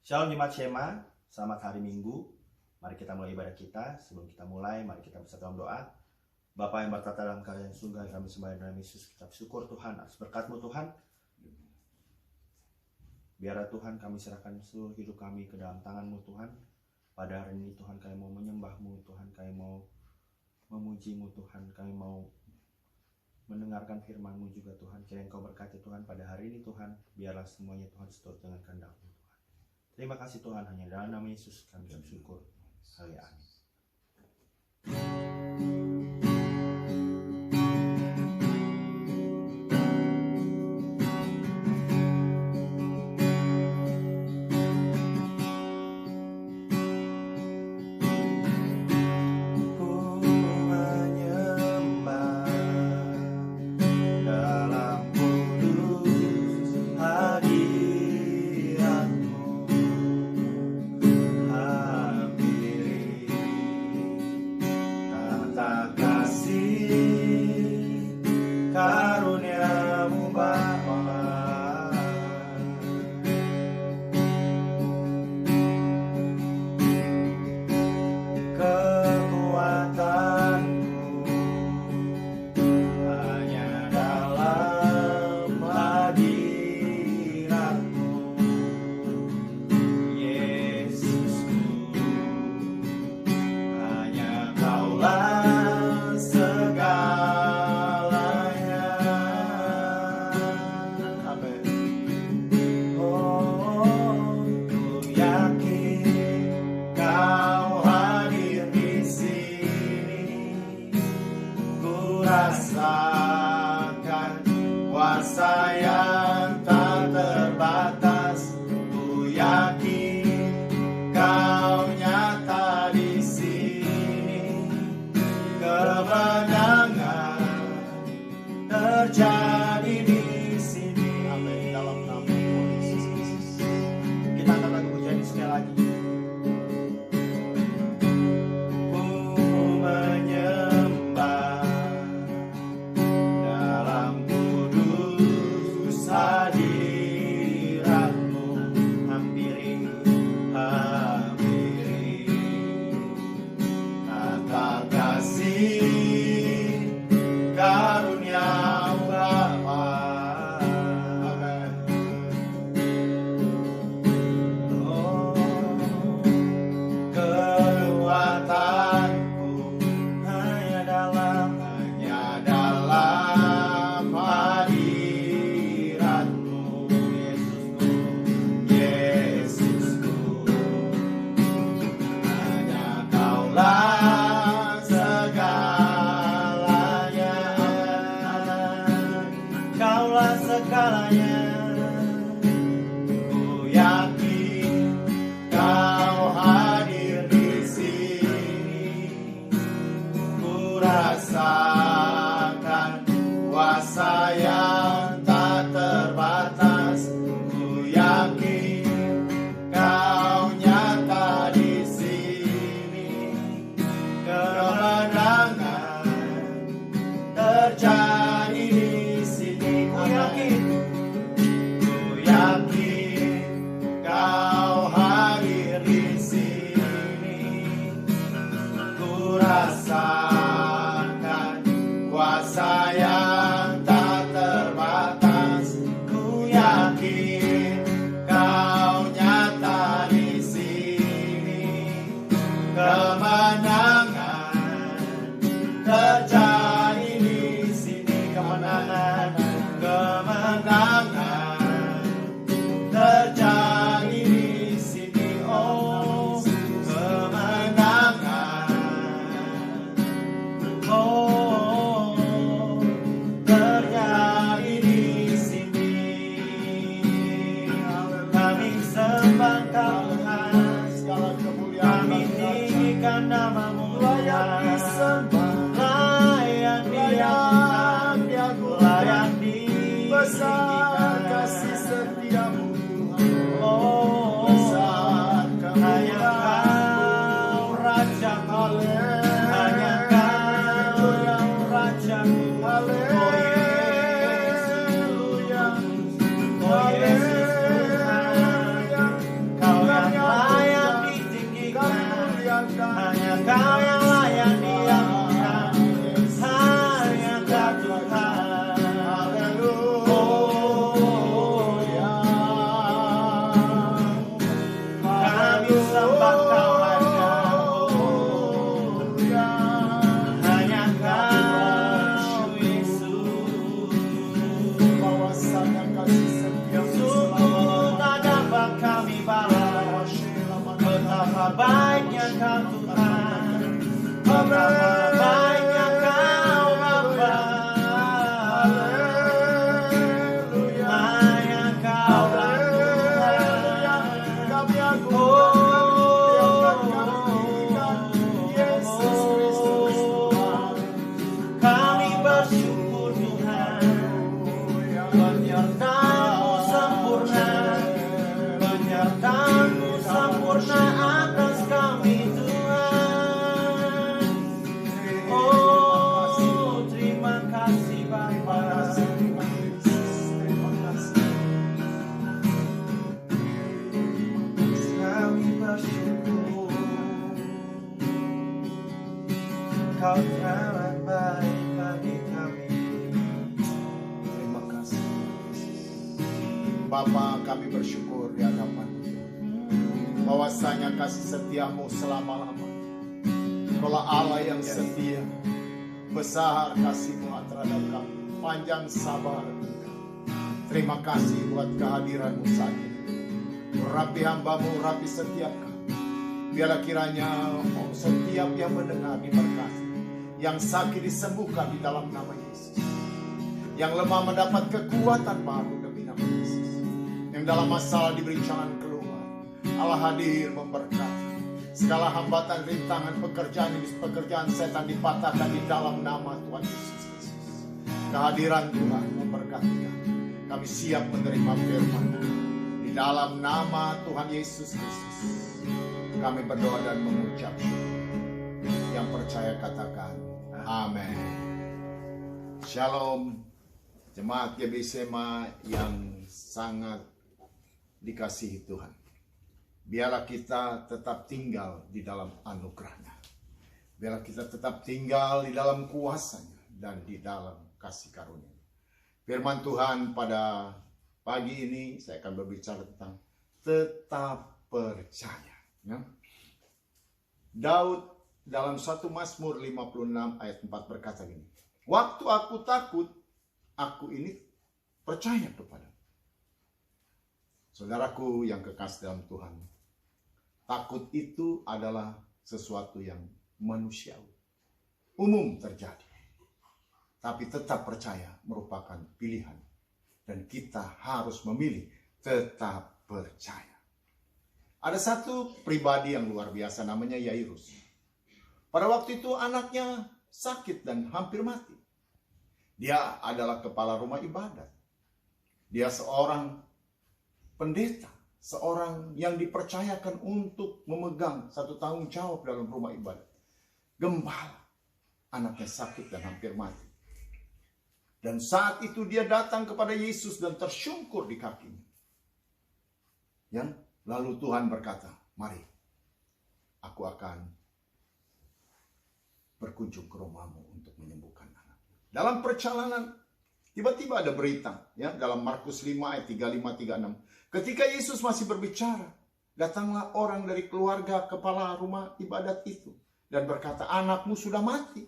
Shalom Jemaat Shema, selamat hari Minggu. Mari kita mulai ibadah kita. Sebelum kita mulai, mari kita bersatu dalam doa. Bapa yang bertata dalam karya yang surga, kami sembah dalam Yesus. Kita bersyukur Tuhan atas berkat-Mu Tuhan. Biarlah Tuhan kami serahkan seluruh hidup kami ke dalam tangan-Mu Tuhan. Pada hari ini Tuhan kami mau menyembah-Mu Tuhan, kami mau memuji-Mu Tuhan, kami mau mendengarkan firman-Mu juga Tuhan. Kiranya Engkau berkati Tuhan pada hari ini Tuhan. Biarlah semuanya Tuhan seturut dengan kehendak-Mu Tuhan. Terima kasih Tuhan, hanya dalam nama Yesus kami bersyukur. Haleluya. Amin. Engkau Tuhan, betapa baiknya Kau Bapa. Haleluya, yang Kau lakukan. Kami agung Yesus Kristus Tuhan. Kami bersyukur Tuhan, penyertaan-Mu sempurna, penyertaan-Mu sempurna atas kami Tuhan. Oh, terima kasih Bapa. Kami bersyukur, Kau sangat baik bagi kami. Terima kasih Bapa, kami bersyukur di hadapan-Mu bahwasanya kasih setia-Mu selama-lama. Kaulah Allah yang setia, besar kasih-Mu terhadap kami, panjang sabar Engkau. Terima kasih buat kehadiran-Mu saat ini. Urapi hamba-Mu, urapi setiap kami. Biarlah kiranya setiap yang mendengar diberkati, yang sakit disembuhkan di dalam nama Yesus, yang lemah mendapat kekuatan baru demi nama Yesus, yang dalam masalah diberi jalan keluar. Allah hadir memberkati. Segala hambatan, rintangan, pekerjaan setan dipatahkan di dalam nama Tuhan Yesus Kristus. Kehadiran Tuhan memberkati kami. Kami siap menerima firman di dalam nama Tuhan Yesus Kristus. Kami berdoa dan mengucap syukur. Yang percaya katakan amin. Shalom jemaat GBSema yang sangat dikasihi Tuhan. Biarlah kita tetap tinggal di dalam anugerah-Nya. Biarlah kita tetap tinggal di dalam kuasa-Nya dan di dalam kasih karunia. Firman Tuhan pada pagi ini saya akan berbicara tentang tetap percaya. Ya. Daud dalam 1 Mazmur 56 ayat 4 berkata gini, waktu aku takut, aku ini percaya kepada. Saudaraku yang kekasih dalam Tuhan, takut itu adalah sesuatu yang manusiawi, umum terjadi. Tapi tetap percaya merupakan pilihan. Dan kita harus memilih tetap percaya. Ada satu pribadi yang luar biasa namanya Yairus. Pada waktu itu anaknya sakit dan hampir mati. Dia adalah kepala rumah ibadat. Dia seorang pendeta, seorang yang dipercayakan untuk memegang satu tanggung jawab dalam rumah ibadat. Gembala, anaknya sakit dan hampir mati. Dan saat itu dia datang kepada Yesus dan tersungkur di kakinya. Lalu Tuhan berkata, mari, aku akan berkunjung ke rumahmu untuk menyembuhkan anakmu. Dalam perjalanan, tiba-tiba ada berita, dalam Markus 5 ayat 35-36. Ketika Yesus masih berbicara, datanglah orang dari keluarga kepala rumah ibadat itu dan berkata, anakmu sudah mati.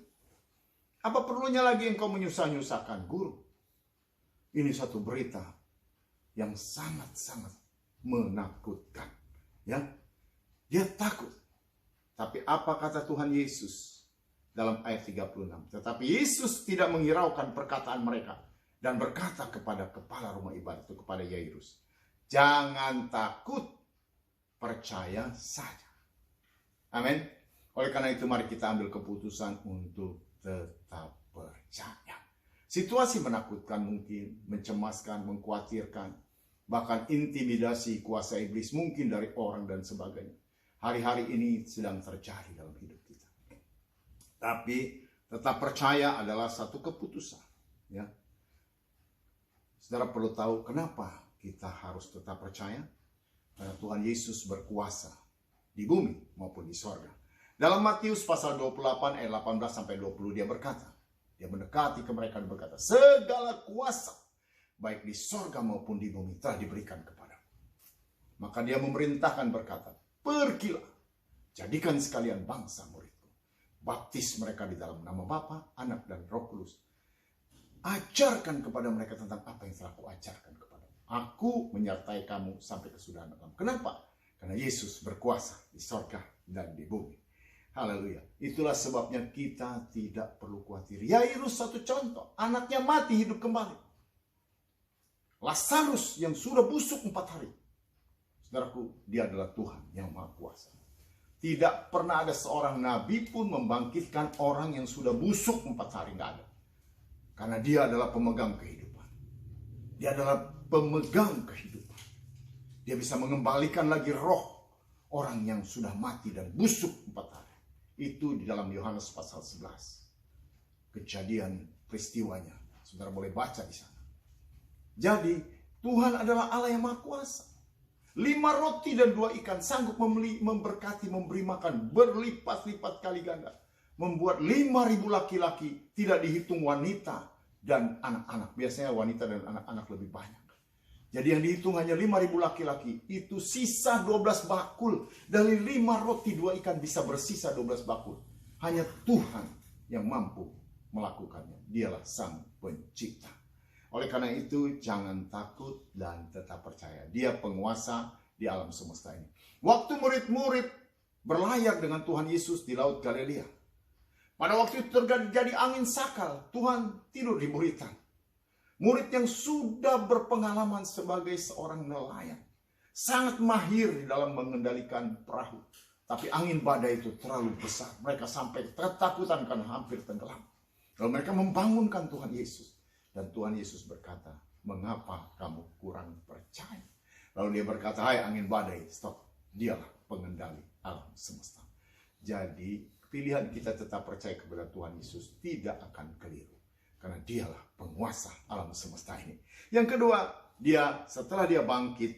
Apa perlunya lagi engkau menyusah-nyusahkan guru? Ini satu berita yang sangat-sangat menakutkan. Dia takut. Tapi apa kata Tuhan Yesus dalam ayat 36? Tetapi Yesus tidak menghiraukan perkataan mereka dan berkata kepada kepala rumah ibadat itu, kepada Yairus, jangan takut, percaya saja. Amin. Oleh karena itu mari kita ambil keputusan untuk tetap percaya. Situasi menakutkan mungkin, mencemaskan, mengkhawatirkan, bahkan intimidasi kuasa iblis mungkin dari orang dan sebagainya. Hari-hari ini sedang terjadi dalam hidup kita. Tapi tetap percaya adalah satu keputusan. Saudara perlu tahu kenapa kita harus tetap percaya. Karena Tuhan Yesus berkuasa di bumi maupun di sorga. Dalam Matius pasal 28 ayat 18-20 dia berkata, dia mendekati ke mereka dan berkata, segala kuasa baik di sorga maupun di bumi telah diberikan kepadamu. Maka dia memerintahkan berkata, pergilah, jadikan sekalian bangsa muridku. Baptis mereka di dalam nama Bapa, Anak dan Roh Kudus. Ajarkan kepada mereka tentang apa yang telah aku ajarkan kepadamu. Aku menyertai kamu sampai kesudahan alam. Kenapa? Karena Yesus berkuasa di sorga dan di bumi. Haleluya. Itulah sebabnya kita tidak perlu khawatir. Yairus satu contoh. Anaknya mati, hidup kembali. Lazarus yang sudah busuk 4 hari. Saudaraku, dia adalah Tuhan yang Maha Kuasa. Tidak pernah ada seorang nabi pun membangkitkan orang yang sudah busuk 4 hari. Tidak ada. Karena dia adalah pemegang kehidupan. Dia adalah pemegang kehidupan. Dia bisa mengembalikan lagi roh orang yang sudah mati dan busuk 4 hari. Itu di dalam Yohanes pasal 11. Kejadian peristiwanya. Saudara boleh baca di sana. Jadi Tuhan adalah Allah yang Maha Kuasa. 5 roti dan 2 ikan sanggup memberkati, memberi makan berlipat-lipat kali ganda. Membuat 5.000 laki-laki, tidak dihitung wanita dan anak-anak. Biasanya wanita dan anak-anak lebih banyak. Jadi yang dihitung hanya 5.000 laki-laki. Itu sisa 12 bakul. Dari 5 roti 2 ikan bisa bersisa 12 bakul. Hanya Tuhan yang mampu melakukannya. Dialah Sang Pencipta. Oleh karena itu jangan takut dan tetap percaya. Dia penguasa di alam semesta ini. Waktu murid-murid berlayar dengan Tuhan Yesus di Laut Galilea. Pada waktu itu terjadi angin sakal. Tuhan tidur di buritan. Murid yang sudah berpengalaman sebagai seorang nelayan. Sangat mahir di dalam mengendalikan perahu. Tapi angin badai itu terlalu besar. Mereka sampai ketakutan karena hampir tenggelam. Lalu mereka membangunkan Tuhan Yesus. Dan Tuhan Yesus berkata, mengapa kamu kurang percaya? Lalu dia berkata, hai angin badai, stop. Dialah pengendali alam semesta. Jadi pilihan kita tetap percaya kepada Tuhan Yesus tidak akan keliru. Karena dialah penguasa alam semesta ini. Yang kedua, setelah dia bangkit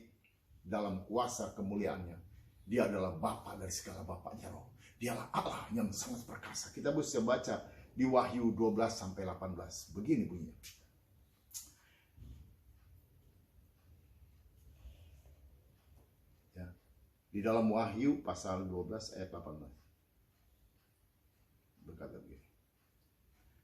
dalam kuasa kemuliaannya, dia adalah Bapa dari segala bapaknya roh. Dialah Allah yang sangat perkasa. Kita bisa baca di Wahyu 12-18. Begini bunyinya. Ya. Di dalam Wahyu pasal 12 ayat 18. Berkata begini.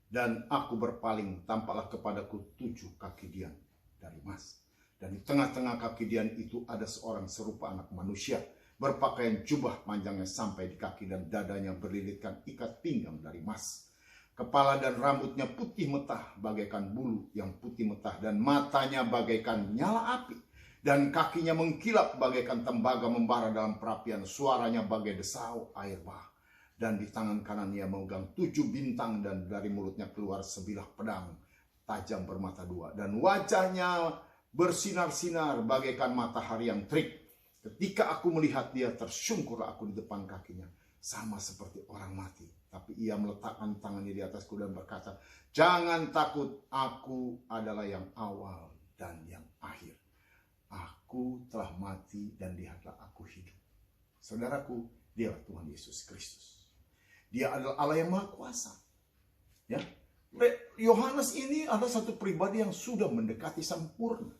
Dan aku berpaling, tampaklah kepadaku 7 kaki dian dari emas. Dan di tengah-tengah kaki dian itu ada seorang serupa anak manusia. Berpakaian jubah panjangnya sampai di kaki dan dadanya berlilitkan ikat pinggang dari emas. Kepala dan rambutnya putih metah bagaikan bulu yang putih metah. Dan matanya bagaikan nyala api. Dan kakinya mengkilap bagaikan tembaga membara dalam perapian. Suaranya bagai desau air bah. Dan di tangan kanan ia memegang 7 bintang dan dari mulutnya keluar sebilah pedang tajam bermata 2. Dan wajahnya bersinar-sinar bagaikan matahari yang terik. Ketika aku melihat dia, tersungkurlah aku di depan kakinya. Sama seperti orang mati. Tapi ia meletakkan tangannya di atasku dan berkata, jangan takut, aku adalah yang awal dan yang akhir. Aku telah mati dan lihatlah aku hidup. Saudaraku, dialah Tuhan Yesus Kristus. Dia adalah Allah yang Maha Kuasa. Ya, Yohanes ini adalah satu pribadi yang sudah mendekati sempurna.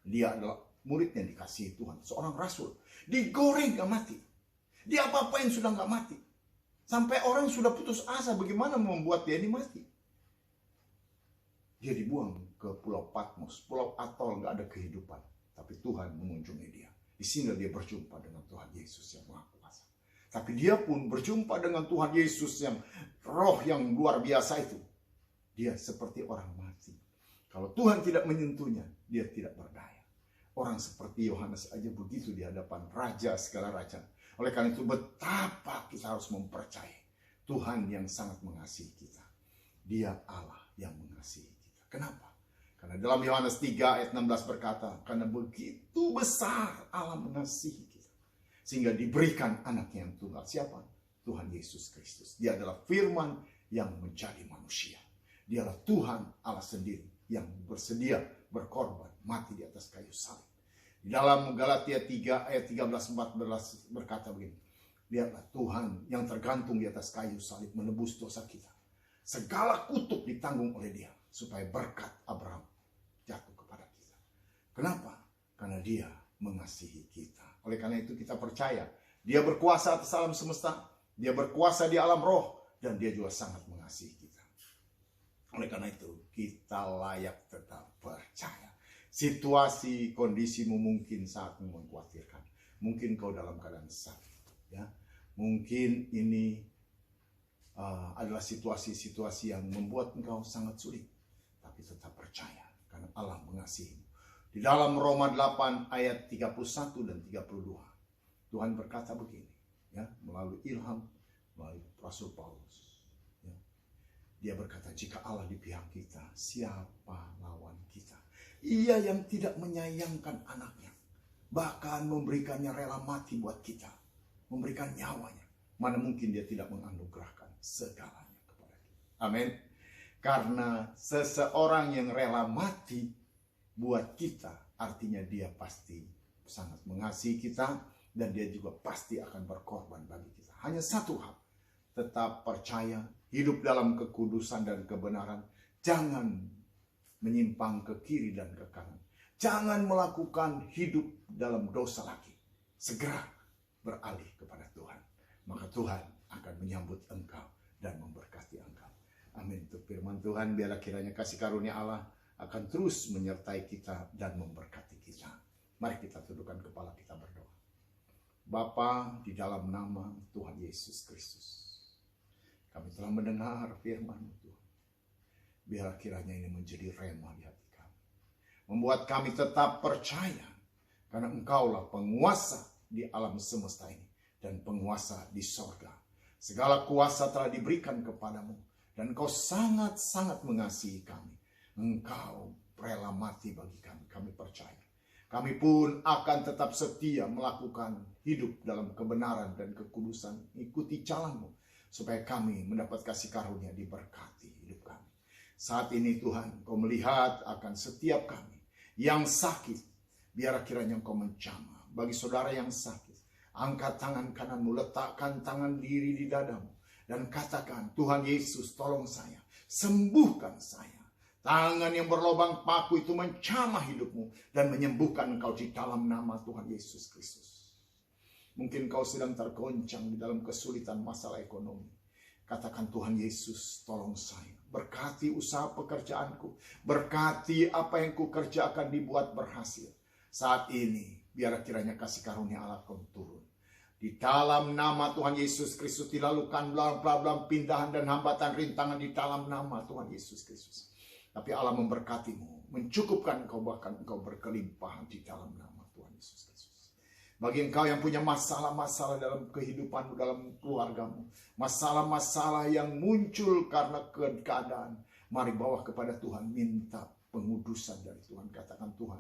Dia adalah murid yang dikasihi Tuhan, seorang rasul. Digoreng gak mati. Dia apa-apain sudah gak mati. Sampai orang sudah putus asa bagaimana membuat dia ini mati. Dia dibuang ke Pulau Patmos, Pulau Atol, gak ada kehidupan. Tapi Tuhan mengunjungi dia. Di sini dia berjumpa dengan Tuhan Yesus yang Maha Kuasa. Tapi dia pun berjumpa dengan Tuhan Yesus yang roh yang luar biasa itu. Dia seperti orang mati. Kalau Tuhan tidak menyentuhnya, dia tidak berdaya. Orang seperti Yohanes aja begitu di hadapan Raja segala raja. Oleh karena itu betapa kita harus mempercayai Tuhan yang sangat mengasihi kita. Dia Allah yang mengasihi kita. Kenapa? Karena dalam Yohanes 3 ayat 16 berkata, karena begitu besar Allah mengasihi kita. Sehingga diberikan anaknya yang tunggal. Siapa? Tuhan Yesus Kristus. Dia adalah firman yang menjadi manusia. Dialah Tuhan Allah sendiri yang bersedia berkorban, mati di atas kayu salib. Di dalam Galatia 3 ayat 13-14 berkata begini. Lihatlah Tuhan yang tergantung di atas kayu salib menebus dosa kita. Segala kutuk ditanggung oleh dia. Supaya berkat Abraham jatuh kepada kita. Kenapa? Karena dia mengasihi kita. Oleh karena itu kita percaya. Dia berkuasa atas alam semesta. Dia berkuasa di alam roh. Dan dia juga sangat mengasihi kita. Oleh karena itu kita layak tetap percaya. Situasi, kondisimu mungkin saat mengkhawatirkan. Mungkin kau dalam keadaan sakit, ya. Mungkin ini adalah situasi-situasi yang membuat engkau sangat sulit. Tapi tetap percaya, karena Allah mengasihimu. Di dalam Roma 8 ayat 31 dan 32, Tuhan berkata begini, ya, melalui ilham, melalui Rasul Paulus. Ya. Dia berkata, jika Allah di pihak kita, siapa lawan kita? Ia yang tidak menyayangkan anaknya, bahkan memberikannya rela mati buat kita, memberikan nyawanya. Mana mungkin dia tidak menganugerahkan segalanya kepada kita. Amin. Karena seseorang yang rela mati buat kita, artinya dia pasti sangat mengasihi kita, dan dia juga pasti akan berkorban bagi kita. Hanya satu hal, tetap percaya, hidup dalam kekudusan dan kebenaran. Jangan menyimpang ke kiri dan ke kanan. Jangan melakukan hidup dalam dosa lagi. Segera beralih kepada Tuhan. Maka Tuhan akan menyambut engkau dan memberkati engkau. Amin. Untuk firman Tuhan, biarlah kiranya kasih karunia Allah akan terus menyertai kita dan memberkati kita. Mari kita tundukkan kepala kita berdoa. Bapa, di dalam nama Tuhan Yesus Kristus, kami telah mendengar firman-Mu Tuhan. Biarlah kiranya ini menjadi rema di hati kami. Membuat kami tetap percaya, karena Engkaulah penguasa di alam semesta ini dan penguasa di sorga. Segala kuasa telah diberikan kepadamu, dan Engkau sangat-sangat mengasihi kami. Engkau rela mati bagi kami. Kami percaya. Kami pun akan tetap setia melakukan hidup dalam kebenaran dan kekudusan. Ikuti jalan-Mu, supaya kami mendapat kasih karunia, diberkati hidup kami. Saat ini Tuhan, Kau melihat akan setiap kami yang sakit. Biar kiranya Engkau menjamah. Bagi saudara yang sakit, angkat tangan kananmu, letakkan tangan diri di dadamu, dan katakan, Tuhan Yesus, tolong saya, sembuhkan saya. Tangan yang berlobang paku itu mencamah hidupmu dan menyembuhkan engkau di dalam nama Tuhan Yesus Kristus. Mungkin kau sedang tergoncang di dalam kesulitan masalah ekonomi. Katakan, Tuhan Yesus, tolong saya. Berkati usaha pekerjaanku. Berkati apa yang kukerjakan dibuat berhasil. Saat ini, biar kiranya kasih karunia Allah kau turun. Di dalam nama Tuhan Yesus Kristus, dilakukan bla pindahan dan hambatan rintangan di dalam nama Tuhan Yesus Kristus. Tapi Allah memberkatimu, mencukupkan engkau, bahkan engkau berkelimpahan di dalam nama Tuhan Yesus Kristus. Bagi engkau yang punya masalah-masalah dalam kehidupanmu, dalam keluargamu, masalah-masalah yang muncul karena keadaan, mari bawa kepada Tuhan, minta pengudusan dari Tuhan. Katakan, Tuhan,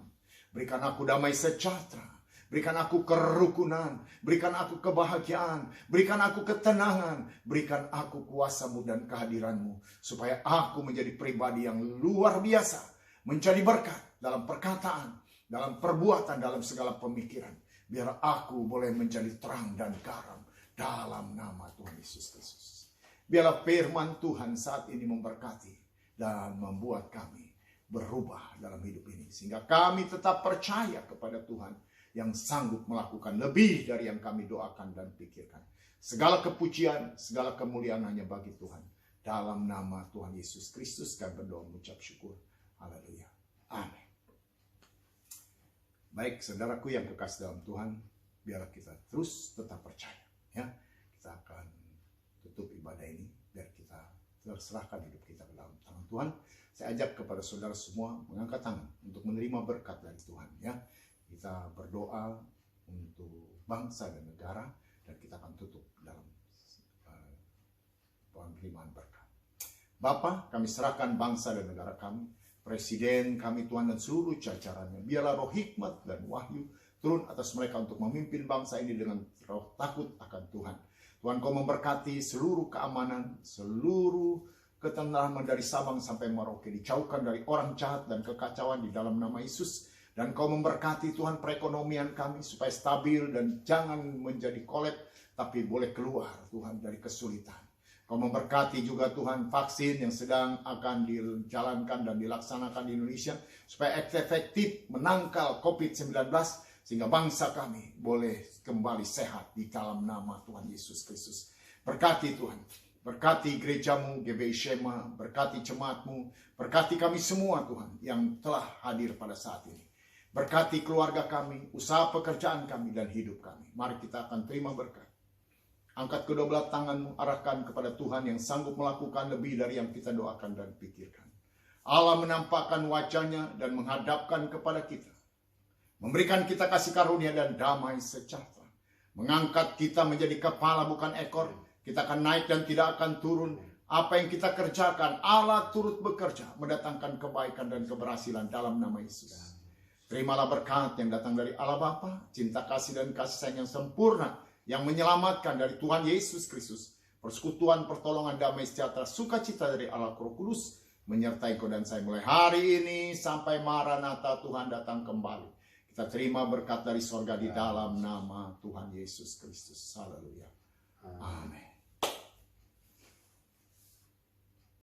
berikan aku damai sejahtera. Berikan aku kerukunan, berikan aku kebahagiaan, berikan aku ketenangan, berikan aku kuasa-Mu dan kehadiran-Mu, supaya aku menjadi pribadi yang luar biasa, menjadi berkat dalam perkataan, dalam perbuatan, dalam segala pemikiran. Biar aku boleh menjadi terang dan garam dalam nama Tuhan Yesus Kristus. Biarlah firman Tuhan saat ini memberkati dan membuat kami berubah dalam hidup ini, sehingga kami tetap percaya kepada Tuhan yang sanggup melakukan lebih dari yang kami doakan dan pikirkan. Segala kepujian, segala kemuliaan hanya bagi Tuhan. Dalam nama Tuhan Yesus Kristus kami berdoa mengucap syukur. Haleluya. Amin. Baik, saudaraku yang kekasih dalam Tuhan, biarlah kita terus tetap percaya. Ya, kita akan tutup ibadah ini, biar kita terserahkan hidup kita ke dalam tangan Tuhan. Saya ajak kepada saudara semua mengangkat tangan untuk menerima berkat dari Tuhan. Ya. Kita berdoa untuk bangsa dan negara, dan kita akan tutup dalam penerimaan berkat. Bapa, kami serahkan bangsa dan negara kami, presiden kami Tuhan dan seluruh jajarannya. Biarlah roh hikmat dan wahyu turun atas mereka untuk memimpin bangsa ini dengan roh takut akan Tuhan. Tuhan, Kau memberkati seluruh keamanan, seluruh ketentraman dari Sabang sampai Merauke, dijauhkan dari orang jahat dan kekacauan di dalam nama Yesus. Dan Kau memberkati Tuhan perekonomian kami supaya stabil dan jangan menjadi kolab, tapi boleh keluar Tuhan dari kesulitan. Kau memberkati juga Tuhan vaksin yang sedang akan dijalankan dan dilaksanakan di Indonesia supaya efektif menangkal COVID-19 sehingga bangsa kami boleh kembali sehat di dalam nama Tuhan Yesus Kristus. Berkati Tuhan, berkati gerejamu GBI Shema, berkati jemaatmu, berkati kami semua Tuhan yang telah hadir pada saat ini. Berkati keluarga kami, usaha pekerjaan kami, dan hidup kami. Mari kita akan terima berkat. Angkat kedua belah tanganmu, arahkan kepada Tuhan yang sanggup melakukan lebih dari yang kita doakan dan pikirkan. Allah menampakkan wajahnya dan menghadapkan kepada kita. Memberikan kita kasih karunia dan damai sejahtera. Mengangkat kita menjadi kepala bukan ekor. Kita akan naik dan tidak akan turun. Apa yang kita kerjakan, Allah turut bekerja. Mendatangkan kebaikan dan keberhasilan dalam nama Yesus. Terimalah berkat yang datang dari Allah Bapa, cinta kasih dan kasih sayang yang sempurna, yang menyelamatkan dari Tuhan Yesus Kristus, persekutuan, pertolongan, damai sejahtera, sukacita dari Allah Roh Kudus, menyertai kau dan saya mulai hari ini sampai Maranatha Tuhan datang kembali. Kita terima berkat dari sorga di dalam nama Tuhan Yesus Kristus. Haleluya. Amin.